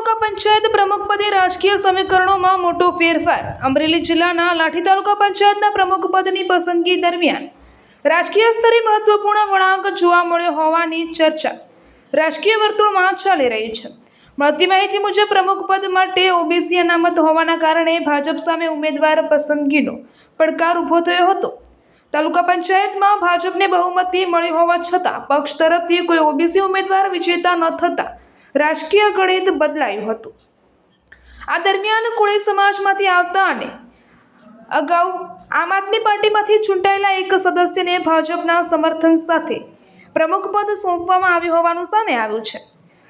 તાલુકા પંચાયત પ્રમુખ પદે રાજકીય સમીકરણોમાં મોટો ફેરફાર. અમરેલી જિલ્લાના લાઠી તાલુકા પંચાયતના પ્રમુખ પદની પસંદગી દરમિયાન રાજકીય સ્તરે મહત્વપૂર્ણ વળાંક જોવા મળ્યો હોવાની ચર્ચા રાજકીય વર્તુળમાં ચાલી રહી છે. મળતી માહિતી મુજબ પ્રમુખ પદ માટે ઓબીસી અનામત હોવાના કારણે ભાજપ સામે ઉમેદવાર પસંદગીનો પડકાર ઊભો થયો હતો. તાલુકા પંચાયતમાં ભાજપને બહુમતી મળી હોવા છતાં પક્ષ તરફથી કોઈ ઓબીસી ઉમેદવાર વિજેતા ન થતા રાજકીય ગણિત બદલાયું હતું. આ દરમિયાન કોળી સમાજમાંથી આવતા અને અગાઉ આમ આદમી પાર્ટીમાંથી ચૂંટાયેલા એક સદસ્યને ભાજપના સમર્થન સાથે પ્રમુખ પદ સોંપવામાં આવ્યું હોવાનું સામે આવ્યું છે.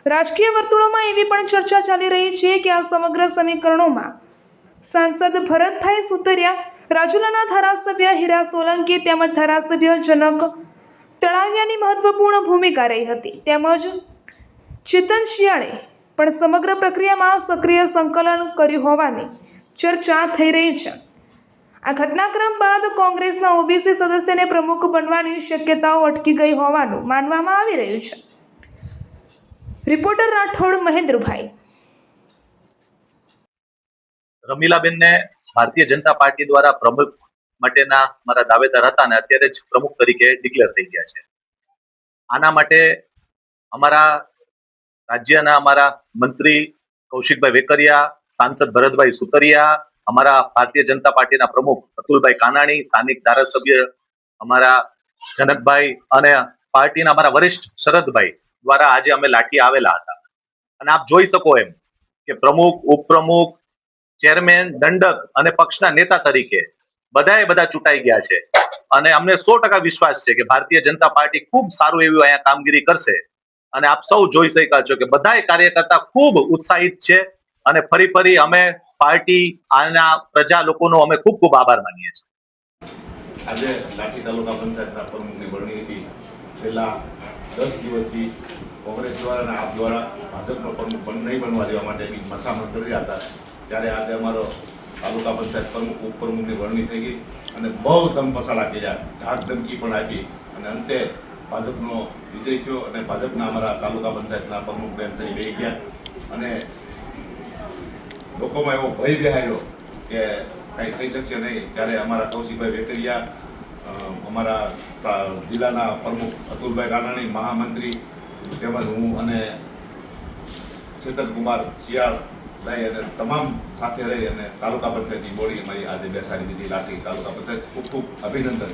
રાજકીય વર્તુળોમાં એવી પણ ચર્ચા ચાલી રહી છે કે આ સમગ્ર સમીકરણોમાં સાંસદ ભરતભાઈ સુતરિયા, રાજુલાના ધારાસભ્ય હીરા સોલંકી તેમજ ધારાસભ્ય જનક તળાવિયાની મહત્વપૂર્ણ ભૂમિકા રહી હતી. તેમજ ચેતન શિયાળે પણ સમગ્ર પ્રક્રિયામાં સક્રિય સંકલન કર્યું હોવાની ચર્ચા થઈ રહી છે. આ ઘટનાક્રમ બાદ કોંગ્રેસના ઓબીસી સદસ્યને પ્રમુખ બનવાની શક્યતાઓ અટકી ગઈ હોવાનું માનવામાં આવી રહ્યું છે. રિપોર્ટર રાઠોડ મહેન્દ્રભાઈ. રમીલાબેનને ભારતીય જનતા પાર્ટી દ્વારા પ્રમુખ માટેના મારા દાવેદાર હતા અને અત્યારે જ પ્રમુખ તરીકે ડિક્લેર થઈ ગયા છે. આના માટે અમારા રાજ્યના અમારા મંત્રી કૌશિકભાઈ વેકરિયા, સાંસદ ભરતભાઈ સુતરિયા, અમારા ભારતીય જનતા પાર્ટીના પ્રમુખ અતુલભાઈ કાનાણી, સ્થાનિક ધારાસભ્ય અમારા જનકભાઈ અને પાર્ટીના અમારા વરિષ્ઠ શરદભાઈ દ્વારા આજે અમે લાઠી આવેલા હતા. અને આપ જોઈ શકો એમ કે પ્રમુખ, ઉપપ્રમુખ, ચેરમેન, દંડક અને પક્ષના નેતા તરીકે બધા ચૂંટાઈ ગયા છે. અને અમને 100% વિશ્વાસ છે કે ભારતીય જનતા પાર્ટી ખૂબ સારું એવું અહીંયા કામગીરી કરશે. અને આપ સૌ જોઈ શક્યા છો કે બધા કાર્યકર્તા ખૂબ ઉત્સાહિત છે. અને ફરી અમે પાર્ટી આના પ્રજા લોકોનો અમે ખૂબ આભાર માનીએ છીએ. આજે લાઠી તાલુકા પંચાયતના પ્રમુખની વરણી હતી. છેલ્લા 10 દિવસથી કોંગ્રેસ દ્વારા અને આપ દ્વારા ભાજપનો પ્રમુખ નહીં બનવા દેવા માટેની મસામત કરી રહ્યા હતા. ત્યારે આજે અમારો તાલુકા પંચાયત પ્રમુખ, ઉપપ્રમુખની વરણી થઈ ગઈ અને બહુ ધમપસાડા કર્યા, ધાક ધમકી પણ આપી અને અંતે ભાજપનો વિજય થયો અને ભાજપના અમારા તાલુકા પંચાયતના પ્રમુખ બેન થઈ રહી ગયા. અને લોકોમાં એવો ભય બેહાર્યો કે કંઈ થઈ શકશે નહીં. ત્યારે અમારા કૌશિકભાઈ વેકરિયા, અમારા જિલ્લાના પ્રમુખ અતુલભાઈ કાનાણી, મહામંત્રી તેમજ હું અને ચેતનકુમાર શિયાળ લઈ અને તમામ સાથે રહી અને તાલુકા પંચાયતની બોડી અમારી આજે બેસાડી દીધી. લાઠી તાલુકા પંચાયત ખૂબ અભિનંદન.